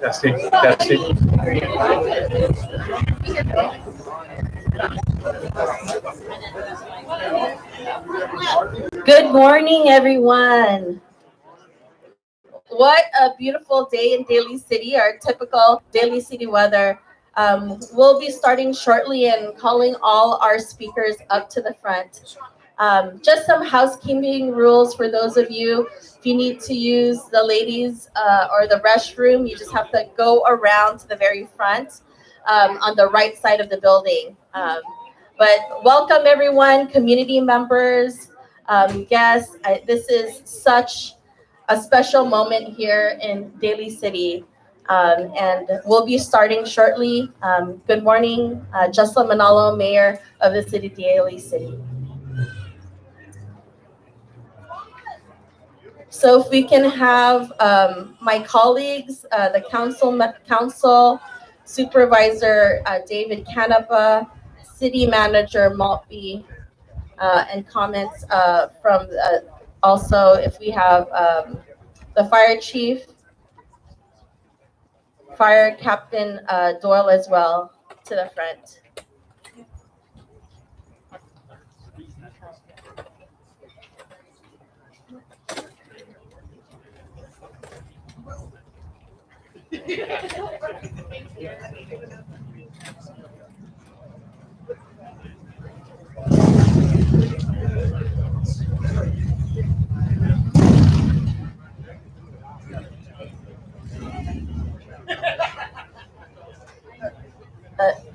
Testing, testing. Good morning, everyone. What a beautiful day in Daly City, our typical Daly City weather. We'll be starting shortly and calling all our speakers up to the front. Just some housekeeping rules for those of you. If you need to use the ladies or the restroom, you just have to go around to the very front on the right side of the building. But welcome, everyone, community members, guests. This is such a special moment here in Daly City. And we'll be starting shortly. Good morning, Jocelyn Manalo, Mayor of the City of Daly City. So if we can have my colleagues, the council supervisor David Canapa, city manager Maltby, and comments from also if we have the fire chief, fire captain Doyle as well to the front.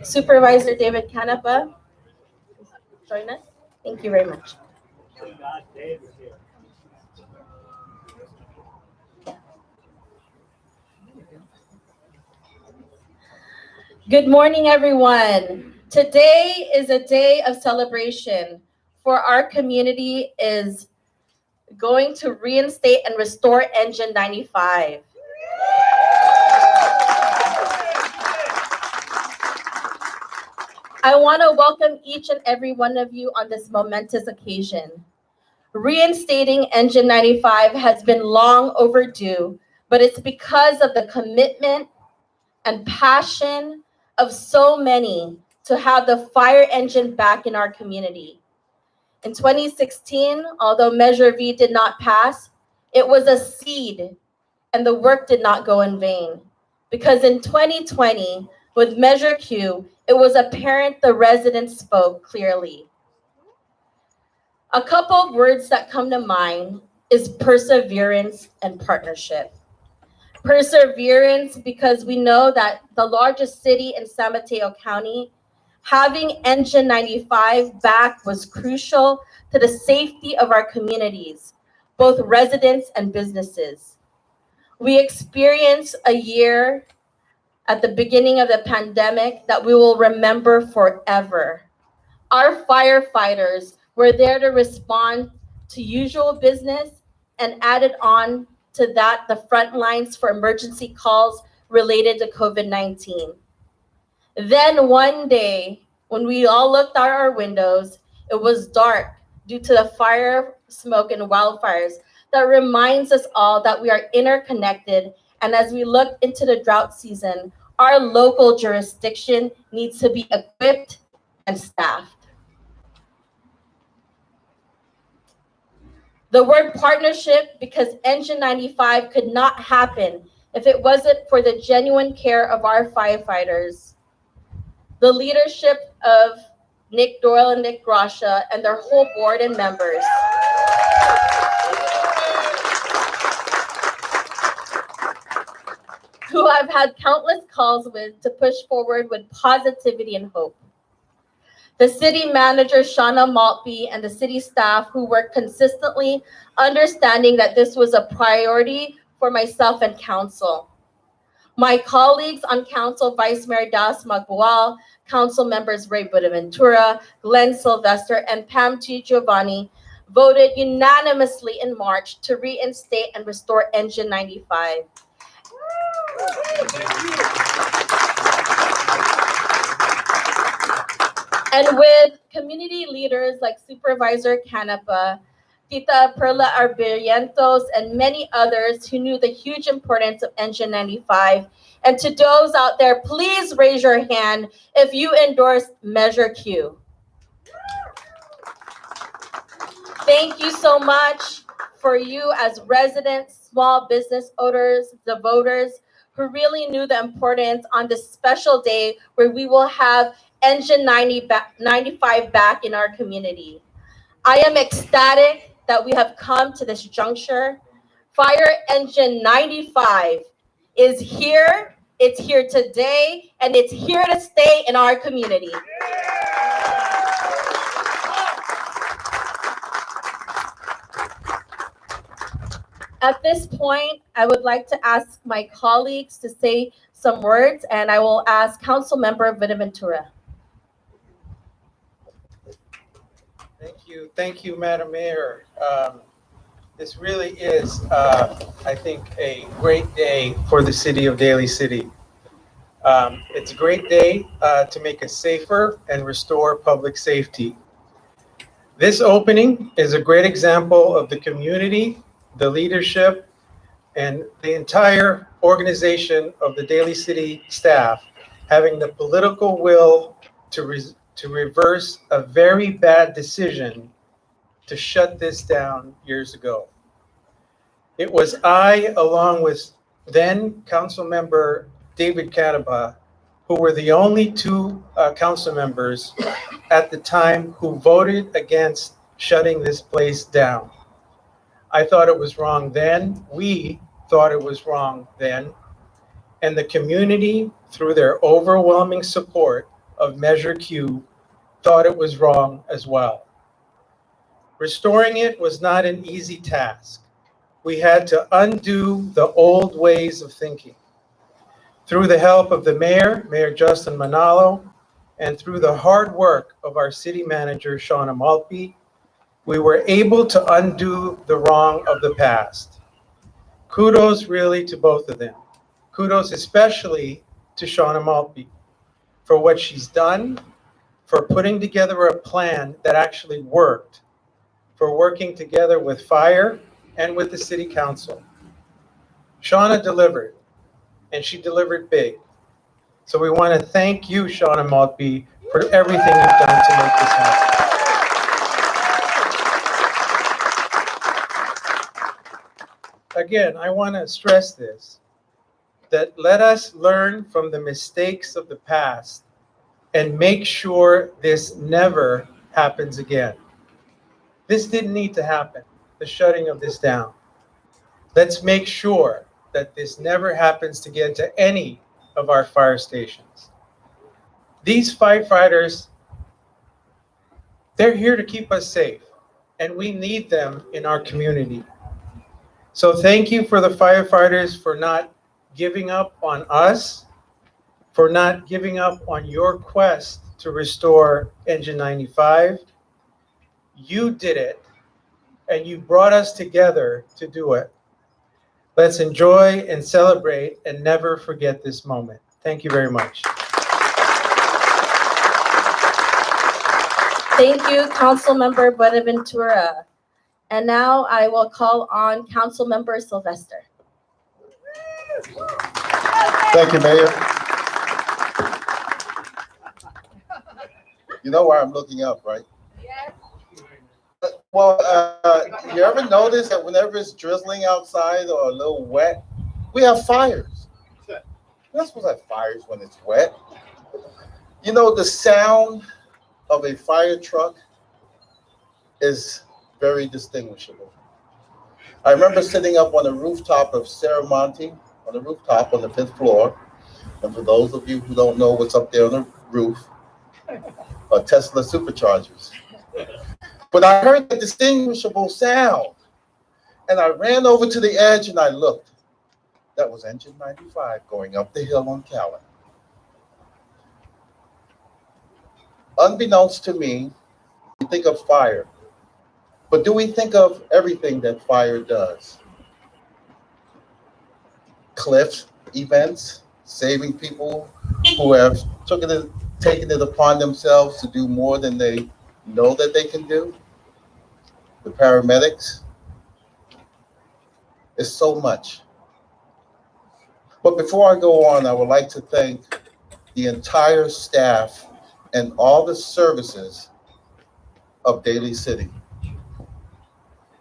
Supervisor David Canapa, join us. Thank you very much. Good morning, everyone. Today is a day of celebration for our community is going to reinstate and restore Engine 95. I want to welcome each and every one of you on this momentous occasion. Reinstating Engine 95 has been long overdue, but it's because of the commitment and passion of so many to have the fire engine back in our community. In 2016, although Measure V did not pass, it was a seed and the work did not go in vain. Because in 2020, with Measure Q, it was apparent the residents spoke clearly. A couple of words that come to mind is perseverance and partnership. Perseverance because we know that the largest city in San Mateo County, having Engine 95 back was crucial to the safety of our communities, both residents and businesses. We experienced a year at the beginning of the pandemic that we will remember forever. Our firefighters were there to respond to usual business and added on to that the front lines for emergency calls related to COVID-19. Then one day, when we all looked out our windows, it was dark due to the fire, smoke, and wildfires. That reminds us all that we are interconnected, and as we look into the drought season, our local jurisdiction needs to be equipped and staffed. The word partnership, because Engine 95 could not happen if it wasn't for the genuine care of our firefighters, the leadership of Nick Doyle and Nick Grasha and their whole board and members. Who I've had countless calls with to push forward with positivity and hope. The city manager, Shauna Maltby, and the city staff who worked consistently, understanding that this was a priority for myself and council. My colleagues on council, Vice Mayor Das Magbual, council members Ray Buenaventura, Glenn Sylvester, and Pam T. Giovanni voted unanimously in March to reinstate and restore Engine 95. And with community leaders like Supervisor Canapa, Tita Perla Arbirientos, and many others who knew the huge importance of Engine 95. And to those out there, please raise your hand if you endorse Measure Q. Thank you so much for you as residents, small business owners, the voters who really knew the importance on this special day where we will have Engine 95 back in our community. I am ecstatic that we have come to this juncture. Fire Engine 95 is here. It's here today, and it's here to stay in our community. At this point, I would like to ask my colleagues to say some words, and I will ask Councilmember Buenaventura. Thank you, Madam Mayor. This really is, I think, a great day for the city of Daly City. It's a great day to make us safer and restore public safety. This opening is a great example of the community, the leadership, and the entire organization of the Daly City staff having the political will to reverse a very bad decision to shut this down years ago. It was I, along with then Council Member David Canapa, who were the only two council members at the time who voted against shutting this place down. I thought it was wrong then. We thought it was wrong then. And the community, through their overwhelming support of Measure Q, thought it was wrong as well. Restoring it was not an easy task. We had to undo the old ways of thinking. Through the help of the mayor, Mayor Justin Manalo, and through the hard work of our city manager, Shauna Maltby, we were able to undo the wrong of the past. Kudos really to both of them. Kudos especially to Shauna Maltby for what she's done, for putting together a plan that actually worked, for working together with fire and with the city council. Shauna delivered, and she delivered big. So we want to thank you, Shauna Maltby, for everything you've done to make this happen. Again, I want to stress this, that let us learn from the mistakes of the past and make sure this never happens again. This didn't need to happen, the shutting of this down. Let's make sure that this never happens again to any of our fire stations. These firefighters, they're here to keep us safe, and we need them in our community. So thank you for the firefighters for not giving up on us, for not giving up on your quest to restore Engine 95. You did it, and you brought us together to do it. Let's enjoy and celebrate and never forget this moment. Thank you very much. Thank you, Councilmember Buenaventura. And now I will call on Councilmember Sylvester. Thank you, Mayor. You know why I'm looking up, right? Yes. Well, you ever notice that whenever it's drizzling outside or a little wet, we have fires? You're not supposed to have fires when it's wet. You know, the sound of a fire truck is very distinguishable. I remember sitting up on the rooftop of Serramonte, on the rooftop on the 5th floor. And for those of you who don't know what's up there on the roof, are Tesla superchargers. But I heard the distinguishable sound, and I ran over to the edge and I looked. That was engine 95 going up the hill on Callan. Unbeknownst to me, we think of fire, but do we think of everything that fire does? Cliff events, saving people who have taken it upon themselves to do more than they know that they can do. The paramedics. It's so much. But before I go on, I would like to thank the entire staff and all the services of Daly City.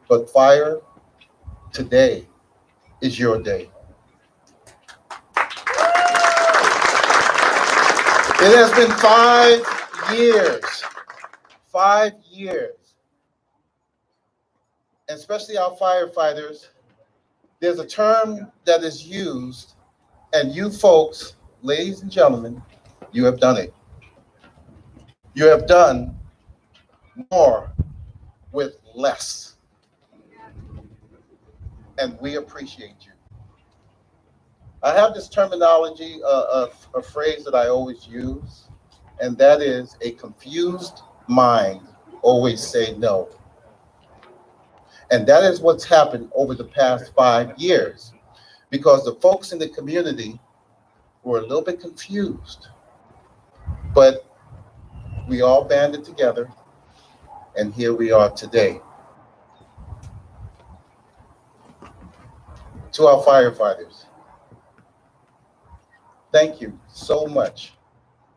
But fire, today is your day. It has been 5 years, 5 years. And especially our firefighters, there's a term that is used, and you folks, ladies and gentlemen, you have done it. You have done more with less. And we appreciate you. I have this terminology, a phrase that I always use, and that is a confused mind always say no. And that is what's happened over the past 5 years, because the folks in the community were a little bit confused. But we all banded together, and here we are today. To our firefighters, thank you so much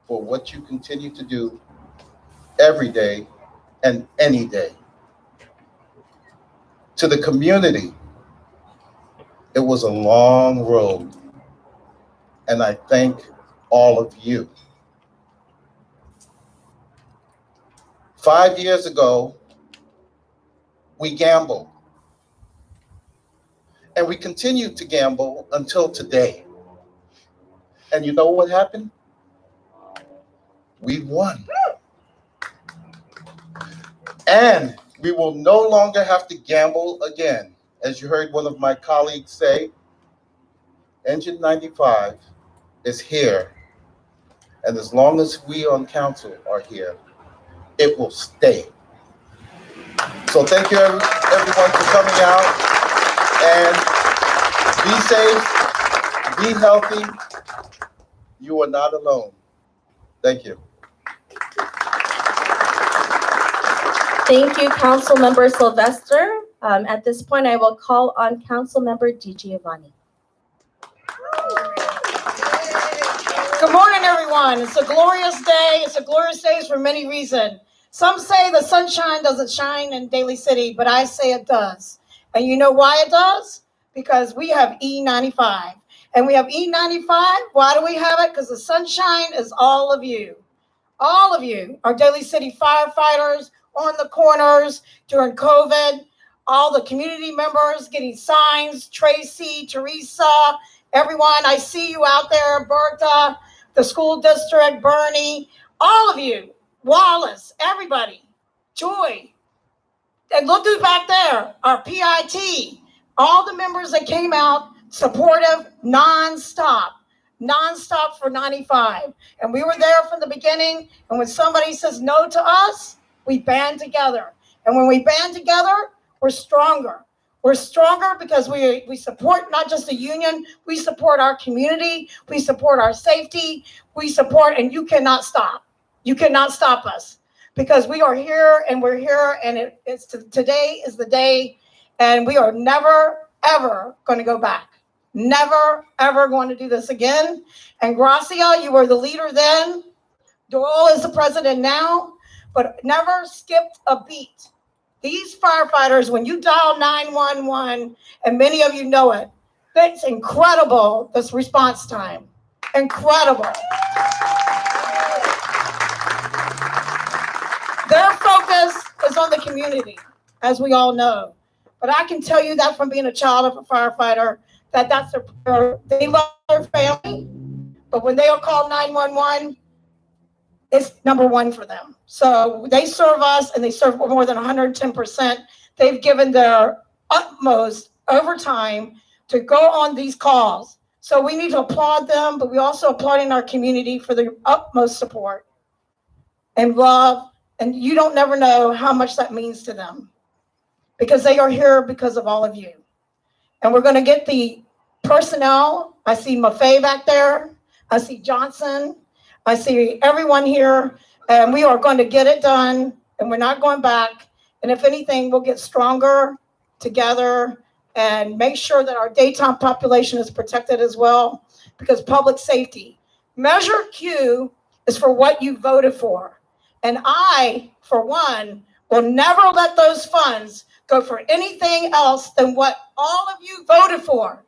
for what you continue to do every day and any day. To the community, it was a long road, and I thank all of you. 5 years ago, we gambled, and we continued to gamble until today. And you know what happened? We won. And we will no longer have to gamble again. As you heard one of my colleagues say, Engine 95 is here. And as long as we on council are here, it will stay. So thank you everyone for coming out, and be safe, be healthy. You are not alone. Thank you. Thank you, Councilmember Sylvester. At this point, I will call on Councilmember DiGiovanni. Good morning, everyone. It's a glorious day. It's a glorious day for many reasons. Some say the sunshine doesn't shine in Daly City, but I say it does. And you know why it does? Because we have E95. And we have E95. Why do we have it? Because the sunshine is all of you. All of you are Daly City firefighters on the corners during COVID. All the community members getting signs, Tracy, Teresa, everyone. I see you out there, Bertha, the school district, Bernie, all of you, Wallace, everybody, Joy. And look who's back there, our PIT, all the members that came out supportive, nonstop for 95. And we were there from the beginning. And when somebody says no to us, we band together. And when we band together, we're stronger. We're stronger because we support not just the union, we support our community, we support our safety, we support, and you cannot stop. You cannot stop us because we are here and we're here, and today is the day, and we are never, ever going to go back. Never, ever going to do this again. And Gracia, you were the leader then. Doyle is the president now, but never skipped a beat. These firefighters, when you dial 911, and many of you know it, it's incredible, this response time. Incredible. Their focus is on the community, as we all know. But I can tell you that from being a child of a firefighter, they love their family, but when they are called 911, it's number one for them. So they serve us, and they serve more than 110%. They've given their utmost overtime to go on these calls. So we need to applaud them, but we also applauding our community for their utmost support and love. And you don't never know how much that means to them because they are here because of all of you. And we're going to get the personnel. I see Maffei back there. I see Johnson. I see everyone here. And we are going to get it done. And we're not going back. And if anything, we'll get stronger together and make sure that our daytime population is protected as well, because public safety. Measure Q is for what you voted for. And I, for one, will never let those funds go for anything else than what all of you voted for.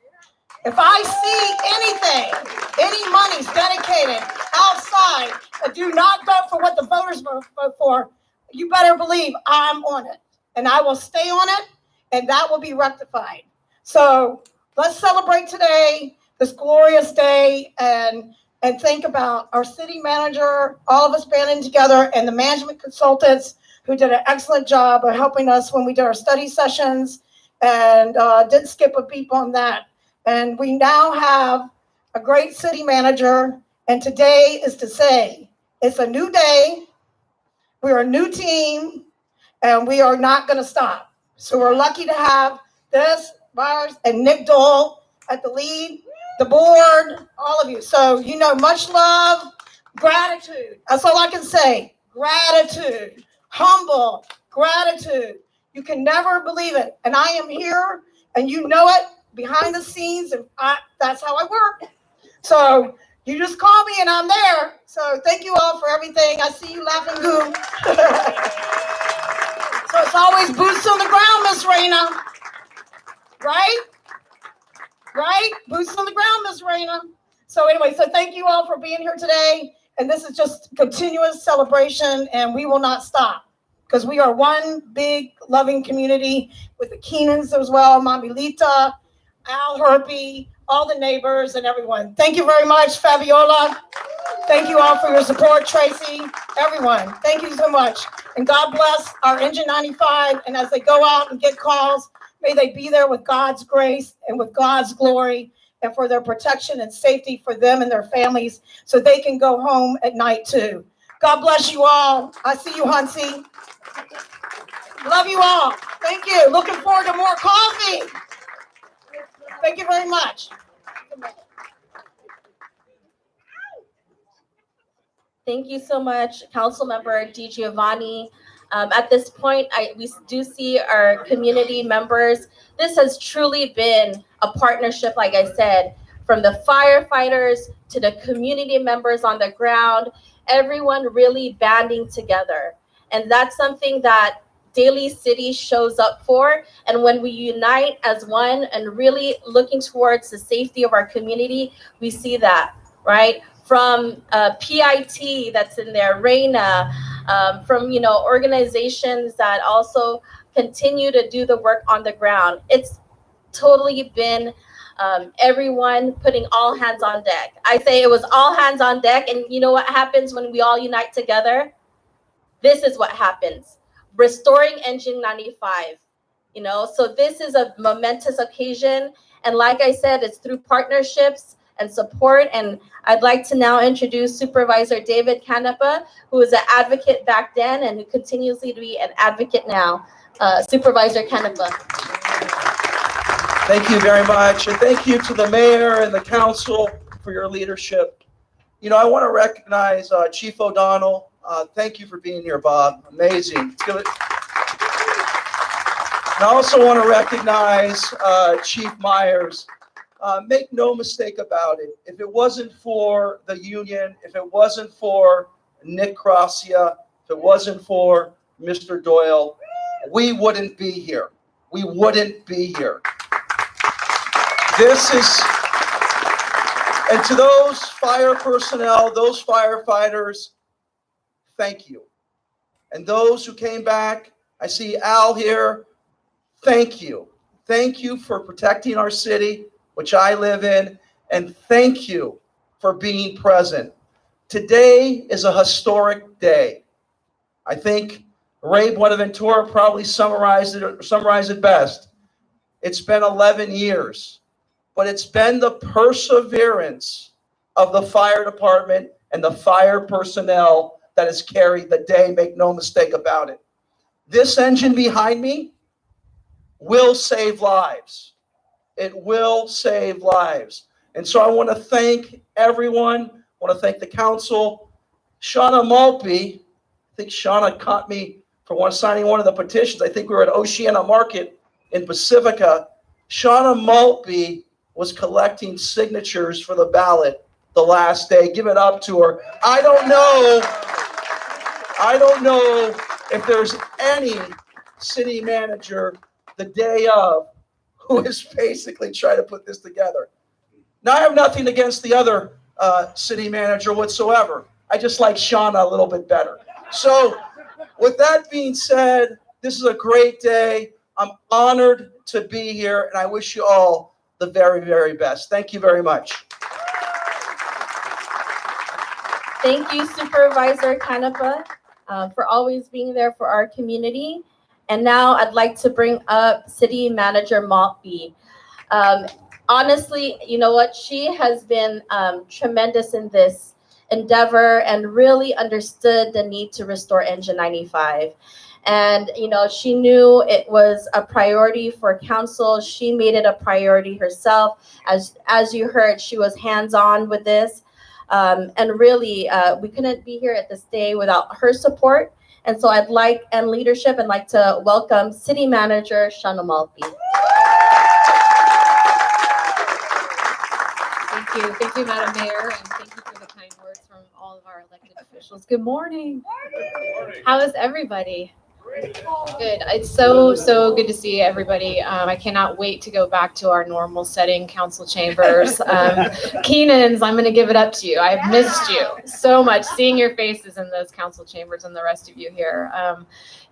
If I see anything, any monies dedicated outside that do not go for what the voters vote for, you better believe I'm on it. And I will stay on it, and that will be rectified. So let's celebrate today, this glorious day, and think about our city manager, all of us banding together, and the management consultants who did an excellent job of helping us when we did our study sessions, and didn't skip a beat on that. And we now have a great city manager, and today is to say, it's a new day, we're a new team, and we are not gonna stop. So we're lucky to have this, Bars, and Nick Dole at the lead, the board, all of you. So, you know, much love, gratitude. That's all I can say. Gratitude, humble, gratitude. You can never believe it. And I am here, and you know it, behind the scenes, and that's how I work. So you just call me, and I'm there. So thank you all for everything. I see you laughing, goo. So it's always boots on the ground, Miss Raina. Right? Right? Boots on the ground, Miss Raina. So anyway, so thank you all for being here today. And this is just continuous celebration, and we will not stop because we are one big loving community with the Keenans as well, Mommy Lita, Al Herpy, all the neighbors and everyone. Thank you very much, Fabiola. Thank you all for your support, Tracy, everyone. Thank you so much. And God bless our Engine 95. And as they go out and get calls, may they be there with God's grace and with God's glory and for their protection and safety for them and their families so they can go home at night too. God bless you all. I see you, Huntsy. Love you all. Thank you. Looking forward to more coffee. Thank you very much. Thank you so much, Councilmember DiGiovanni. At this point, we do see our community members. This has truly been a partnership, like I said, from the firefighters to the community members on the ground, everyone really banding together. And that's something that Daly City shows up for. And when we unite as one and really looking towards the safety of our community, we see that, right? From PIT that's in there, Reina, from, you know, organizations that also continue to do the work on the ground. It's totally been everyone putting all hands on deck. I say it was all hands on deck, and you know what happens when we all unite together? This is what happens. Restoring Engine 95, you know? So this is a momentous occasion. And like I said, it's through partnerships and support. And I'd like to now introduce Supervisor David Canepa, who was an advocate back then and who continues to be an advocate now. Supervisor Canepa. Thank you very much. And thank you to the mayor and the council for your leadership. You know, I want to recognize Chief O'Donnell. Thank you for being here, Bob. Amazing. It's good. And I also want to recognize Chief Myers. Make no mistake about it. If it wasn't for the union, if it wasn't for Nick Gracia, if it wasn't for Mr. Doyle, we wouldn't be here. We wouldn't be here. This is, and to those fire personnel, those firefighters, thank you. And those who came back, I see Al here, thank you. Thank you for protecting our city, which I live in, and thank you for being present. Today is a historic day. I think Ray Buenaventura probably summarized it best. It's been 11 years. but it's been the perseverance of the fire department and the fire personnel that has carried the day, make no mistake about it. This engine behind me will save lives. It will save lives. And so I want to thank everyone. I want to thank the council. Shauna Maltby, I think Shauna caught me for signing one of the petitions. I think we were at Oceana Market in Pacifica. Shauna Maltby was collecting signatures for the ballot the last day. Give it up to her. I don't know if there's any city manager the day of who is basically trying to put this together. Now, I have nothing against the other city manager whatsoever. I just like Shauna a little bit better. So with that being said, this is a great day. I'm honored to be here, and I wish you all the very, very best. Thank you very much. Thank you, Supervisor Canepa, for always being there for our community. And now I'd like to bring up City Manager Maltby. Honestly, you know what? She has been tremendous in this endeavor and really understood the need to restore Engine 95. And, you know, she knew it was a priority for council. She made it a priority herself. As you heard, she was hands-on with this. And really, we couldn't be here at this day without her support. And so I'd like to welcome City Manager Shauna Maltby. Thank you, Madam Mayor, and thank you for the kind words from all of our elected officials. Good morning. How is everybody? Good. It's so good to see everybody. I cannot wait to go back to our normal setting, council chambers. Keenan's, I'm going to give it up to you. I've missed you so much, seeing your faces in those council chambers and the rest of you here.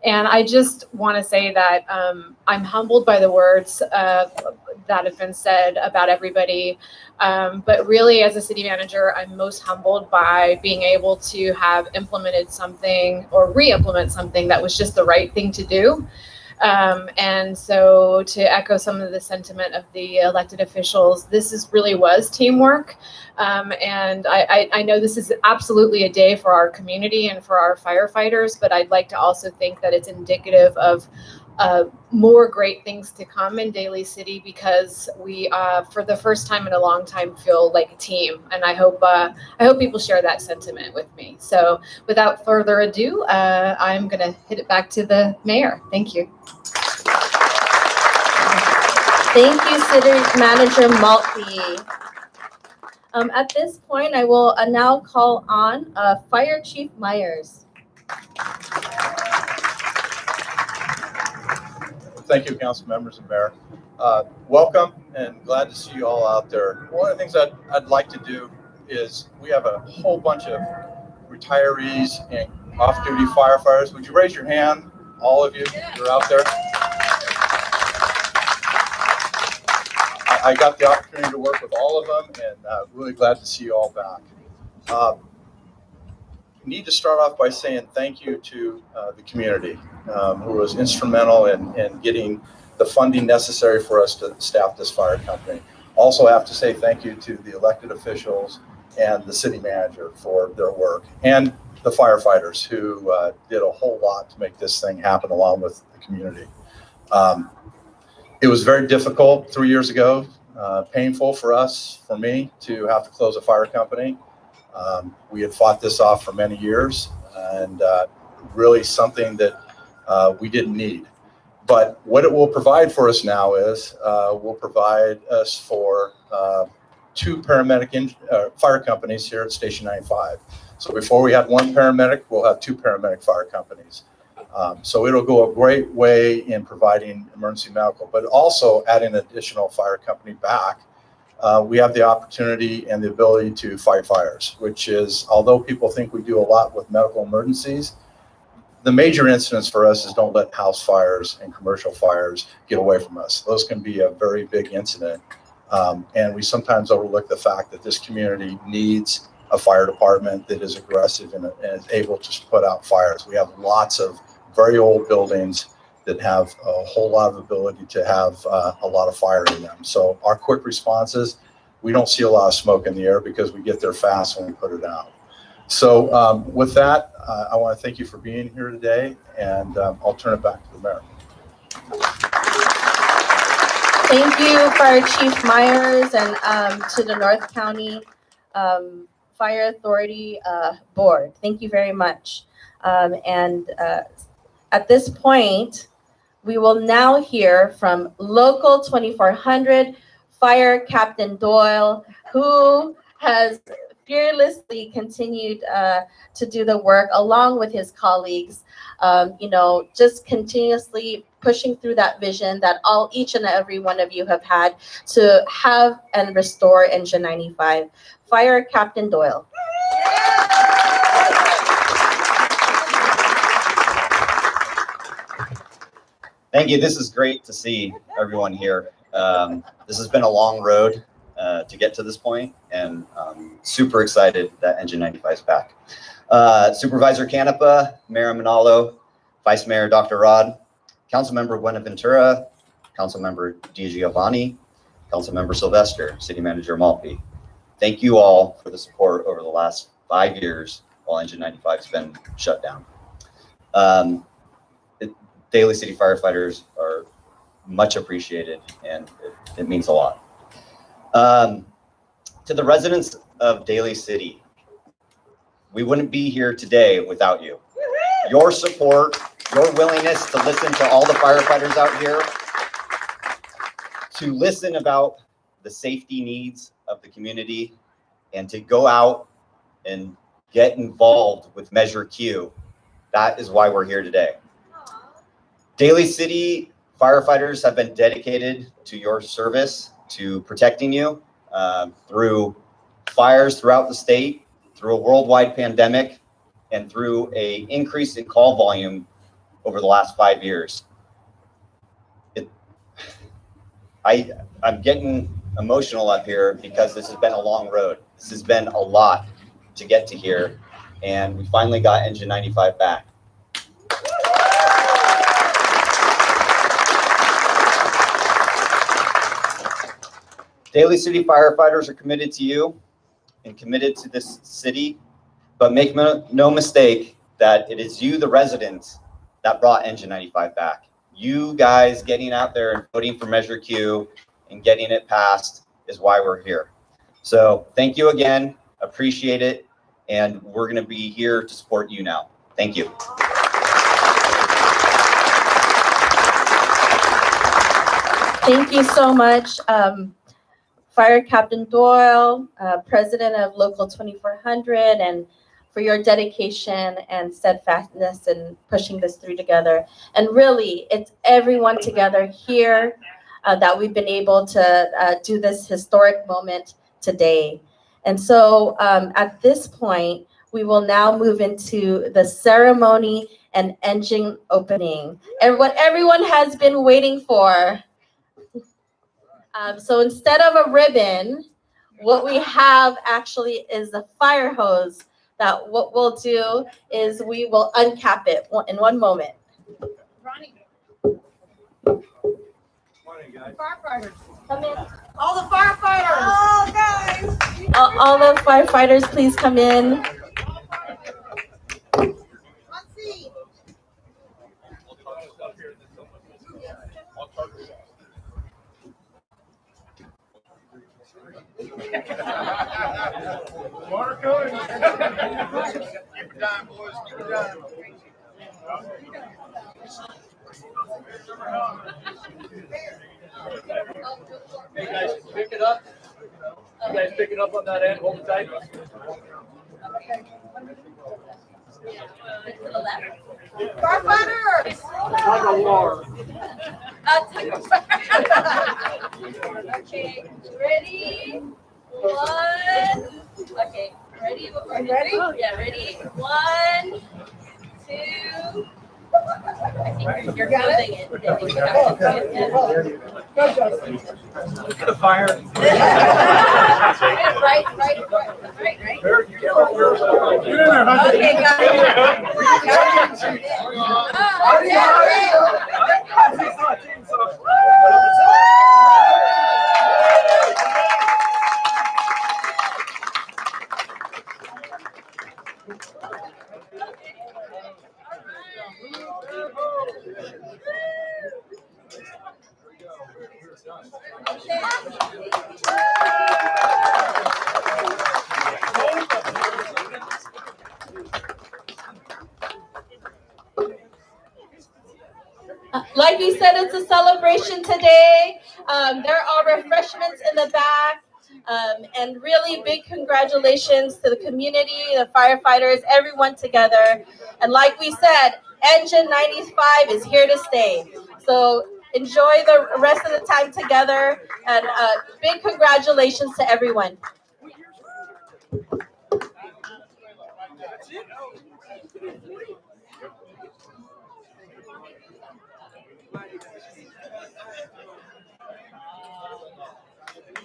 And I just want to say that I'm humbled by the words that have been said about everybody. But really, as a city manager, I'm most humbled by being able to have implemented something or re-implement something that was just the right thing to do. And so to echo some of the sentiment of the elected officials, this really was teamwork. And I know this is absolutely a day for our community and for our firefighters, but I'd like to also think that it's indicative of more great things to come in Daly City, because we, for the first time in a long time, feel like a team. And I hope people share that sentiment with me. So without further ado, I'm going to hit it back to the mayor. Thank you. Thank you, City Manager Maltby. At this point, I will now call on Fire Chief Myers. Thank you, council members and mayor. Welcome and glad to see you all out there. One of the things I'd like to do is we have a whole bunch of retirees and off-duty firefighters. Would you raise your hand, all of you who are out there? I got the opportunity to work with all of them, and really glad to see you all back. Need to start off by saying thank you to the community who was instrumental in getting the funding necessary for us to staff this fire company. Also have to say thank you to the elected officials and the city manager for their work, and the firefighters who did a whole lot to make this thing happen along with the community. It was very difficult 3 years ago, painful for us, for me, to have to close a fire company. We had fought this off for many years, and really something that we didn't need. But what it will provide for us now is will provide us for two paramedic fire companies here at Station 95. So before we had one paramedic, we'll have two paramedic fire companies. So it'll go a great way in providing emergency medical, but also adding an additional fire company back. We have the opportunity and the ability to fight fires, which is, although people think we do a lot with medical emergencies, the major incidents for us is don't let house fires and commercial fires get away from us. Those can be a very big incident. And we sometimes overlook the fact that this community needs a fire department that is aggressive and is able to put out fires. We have lots of very old buildings that have a whole lot of ability to have a lot of fire in them. So our quick responses, we don't see a lot of smoke in the air because we get there fast when we put it out. So with that, I want to thank you for being here today, and I'll turn it back to the mayor. Thank you, Fire Chief Myers, and to the North County Fire Authority Board. Thank you very much. At this point, we will now hear from Local 2400 Fire Captain Doyle, who has fearlessly continued to do the work along with his colleagues, just continuously pushing through that vision that each and every one of you have had to have and restore Engine 95. Fire Captain Doyle. Thank you. This is great to see everyone here. This has been a long road to get to this point, and super excited that Engine 95 is back. Supervisor Canepa, Mayor Manalo, Vice Mayor Dr. Rod, Councilmember Buenaventura, Councilmember DiGiovanni, Councilmember Sylvester, City Manager Malpe. Thank you all for the support over the last 5 years while Engine 95 has been shut down. Daly City firefighters are much appreciated, and it means a lot. To the residents of Daly City, we wouldn't be here today without you. Your support, your willingness to listen to all the firefighters out here, to listen about the safety needs of the community, and to go out and get involved with Measure Q. That is why we're here today. Daly City firefighters have been dedicated to your service, to protecting you through fires throughout the state, through a worldwide pandemic, and through an increase in call volume over the last 5 years. I'm getting emotional up here because this has been a long road. This has been a lot to get to here, and we finally got Engine 95 back. Daly City firefighters are committed to you and committed to this city, but make no mistake that it is you, the residents, that brought Engine 95 back. You guys getting out there and voting for Measure Q and getting it passed is why we're here. So thank you again, appreciate it, and we're gonna be here to support you now. Thank you. Thank you so much, Fire Captain Doyle, President of Local 2400, and for your dedication and steadfastness in pushing this through together. And really, it's everyone together here that we've been able to do this historic moment today. And so at this point, we will now move into the ceremony and engine opening, and what everyone has been waiting for. So instead of a ribbon, what we have actually is a fire hose that what we'll do is we will uncap it in one moment. Ronnie. Morning, guys. Firefighters. Come in. All the firefighters. Oh, guys. All the firefighters, please come in. Let's see. Marco. Keep it down, boys. Keep it down. Hey guys, pick it up. You guys pick it up on that end, hold it tight. Firefighters. Like a war. Okay, ready? One. Okay, ready? Ready? Yeah, ready? 1, 2. I think you're Got closing it. I think you have to do it. Look at the fire. Right. Okay, got it. Like we said, it's a celebration today. There are refreshments in the back. And really big congratulations to the community, the firefighters, everyone together. And like we said, Engine 95 is here to stay. So enjoy the rest of the time together, and big congratulations to everyone. That's it.